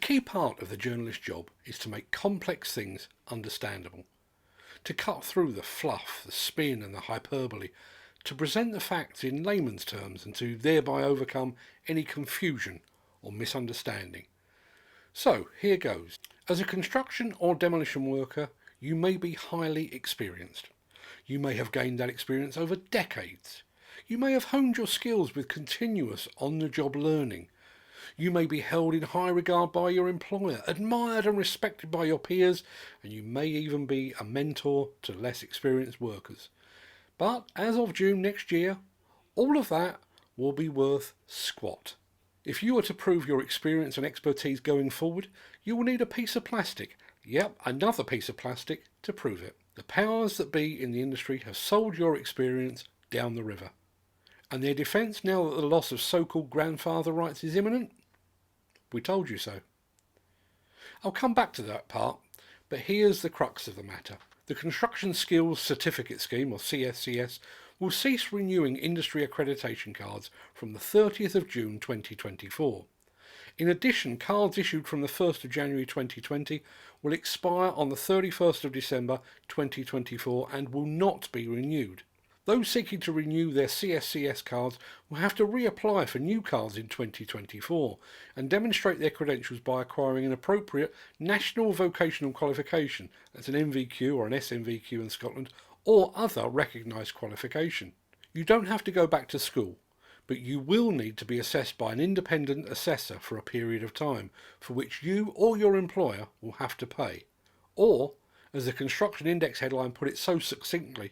key part of the journalist job is to make complex things understandable, to cut through the fluff, the spin and the hyperbole, to present the facts in layman's terms and to thereby overcome any confusion or misunderstanding. So here goes. As a construction or demolition worker, you may be highly experienced. You may have gained that experience over decades. You may have honed your skills with continuous on-the-job learning. You may be held in high regard by your employer, admired and respected by your peers, and you may even be a mentor to less experienced workers. But as of June next year, all of that will be worth squat. If you are to prove your experience and expertise going forward, you will need a piece of plastic. Yep, another piece of plastic to prove it. The powers that be in the industry have sold your experience down the river. And their defence, now that the loss of so-called grandfather rights is imminent? We told you so. I'll come back to that part, but here's the crux of the matter. The Construction Skills Certificate Scheme, or CSCS, will cease renewing industry accreditation cards from the 30th of June 2024. In addition, cards issued from the 1st of January 2020 will expire on the 31st of December 2024 and will not be renewed. Those seeking to renew their CSCS cards will have to reapply for new cards in 2024 and demonstrate their credentials by acquiring an appropriate National Vocational Qualification, that's an NVQ or an SNVQ in Scotland, or other recognised qualification. You don't have to go back to school, but you will need to be assessed by an independent assessor for a period of time, for which you or your employer will have to pay. Or, as the Construction Index headline put it so succinctly,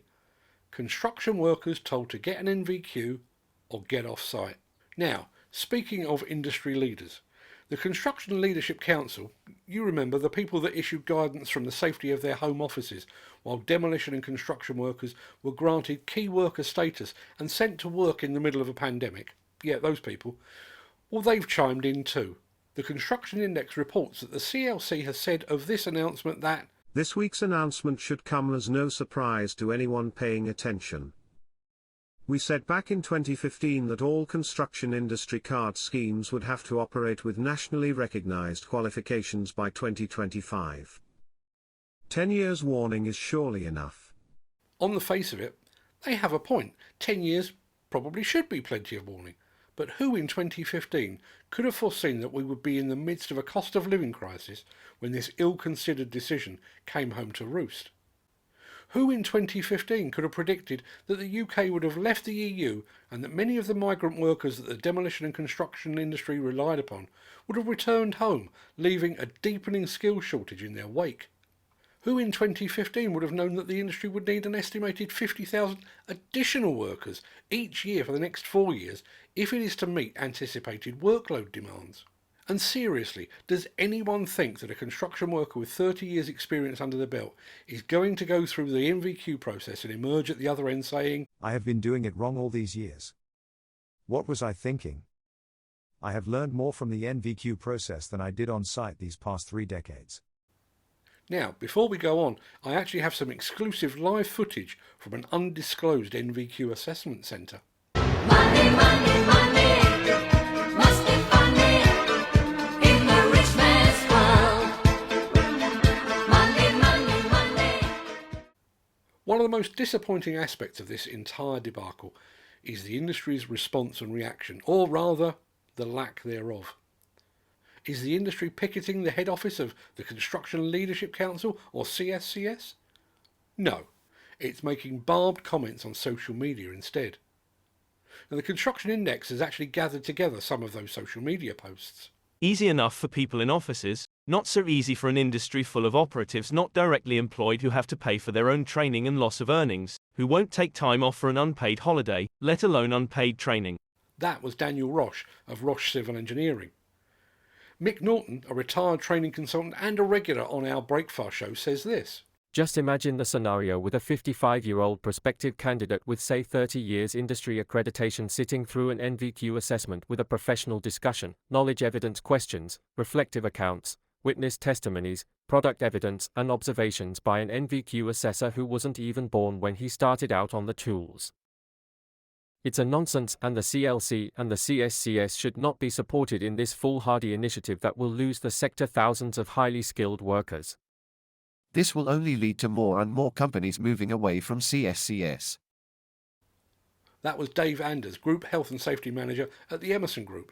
construction workers told to get an NVQ or get off site. Now, speaking of industry leaders, the Construction Leadership Council, you remember the people that issued guidance from the safety of their home offices while demolition and construction workers were granted key worker status and sent to work in the middle of a pandemic. Yeah, those people. Well, they've chimed in too. The Construction Index reports that the CLC has said of this announcement that this week's announcement should come as no surprise to anyone paying attention. We said back in 2015 that all construction industry card schemes would have to operate with nationally recognized qualifications by 2025. 10 years warning is surely enough. On the face of it, they have a point. 10 years probably should be plenty of warning. But who in 2015 could have foreseen that we would be in the midst of a cost of living crisis when this ill-considered decision came home to roost? Who in 2015 could have predicted that the UK would have left the EU and that many of the migrant workers that the demolition and construction industry relied upon would have returned home, leaving a deepening skills shortage in their wake? Who in 2015 would have known that the industry would need an estimated 50,000 additional workers each year for the next 4 years if it is to meet anticipated workload demands? And seriously, does anyone think that a construction worker with 30 years experience under the belt is going to go through the NVQ process and emerge at the other end saying, I have been doing it wrong all these years. What was I thinking? I have learned more from the NVQ process than I did on site these past 3 decades. Now, before we go on, I actually have some exclusive live footage from an undisclosed NVQ assessment centre. Money, money, money, must be funny in the rich man's world. Money, money, money. One of the most disappointing aspects of this entire debacle is the industry's response and reaction, or rather, the lack thereof. Is the industry picketing the head office of the Construction Leadership Council, or CSCS? No, it's making barbed comments on social media instead. And the Construction Index has actually gathered together some of those social media posts. Easy enough for people in offices, not so easy for an industry full of operatives not directly employed who have to pay for their own training and loss of earnings, who won't take time off for an unpaid holiday, let alone unpaid training. That was Daniel Roche of Roche Civil Engineering. Mick Norton, a retired training consultant and a regular on our Breakfast show, says this. Just imagine the scenario with a 55-year-old prospective candidate with, say, 30 years industry accreditation sitting through an NVQ assessment with a professional discussion, knowledge evidence questions, reflective accounts, witness testimonies, product evidence and observations by an NVQ assessor who wasn't even born when he started out on the tools. It's a nonsense, and the CLC and the CSCS should not be supported in this foolhardy initiative that will lose the sector thousands of highly skilled workers. This will only lead to more and more companies moving away from CSCS. That was Dave Anders, Group Health and Safety Manager at the Emerson Group.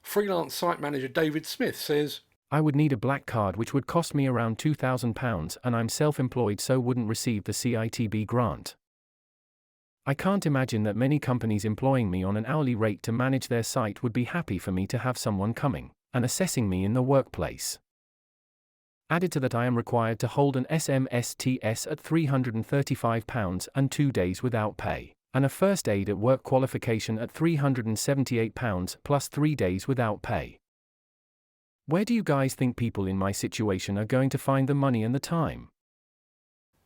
Freelance site manager David Smith says, I would need a black card which would cost me around £2,000, and I'm self-employed so wouldn't receive the CITB grant. I can't imagine that many companies employing me on an hourly rate to manage their site would be happy for me to have someone coming and assessing me in the workplace. Added to that, I am required to hold an SMSTS at £335 and 2 days without pay, and a first aid at work qualification at £378 plus 3 days without pay. Where do you guys think people in my situation are going to find the money and the time?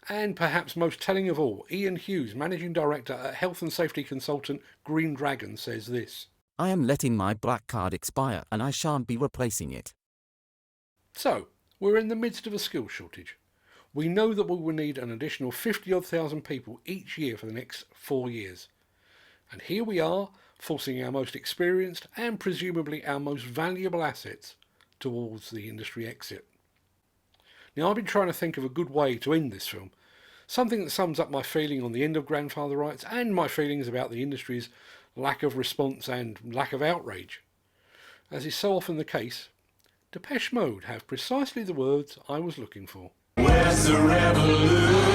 and perhaps most telling of all, Ian Hughes, Managing Director at health and safety consultant Green Dragon, says this. I am letting my black card expire and I shan't be replacing it. So, we're in the midst of a skill shortage. We know that we will need an additional 50-odd thousand people each year for the next 4 years. And here we are, forcing our most experienced and presumably our most valuable assets towards the industry exit. Now, I've been trying to think of a good way to end this film, something that sums up my feeling on the end of grandfather rights and my feelings about the industry's lack of response and lack of outrage. As is so often the case, Depeche Mode have precisely the words I was looking for. Where's the revolution?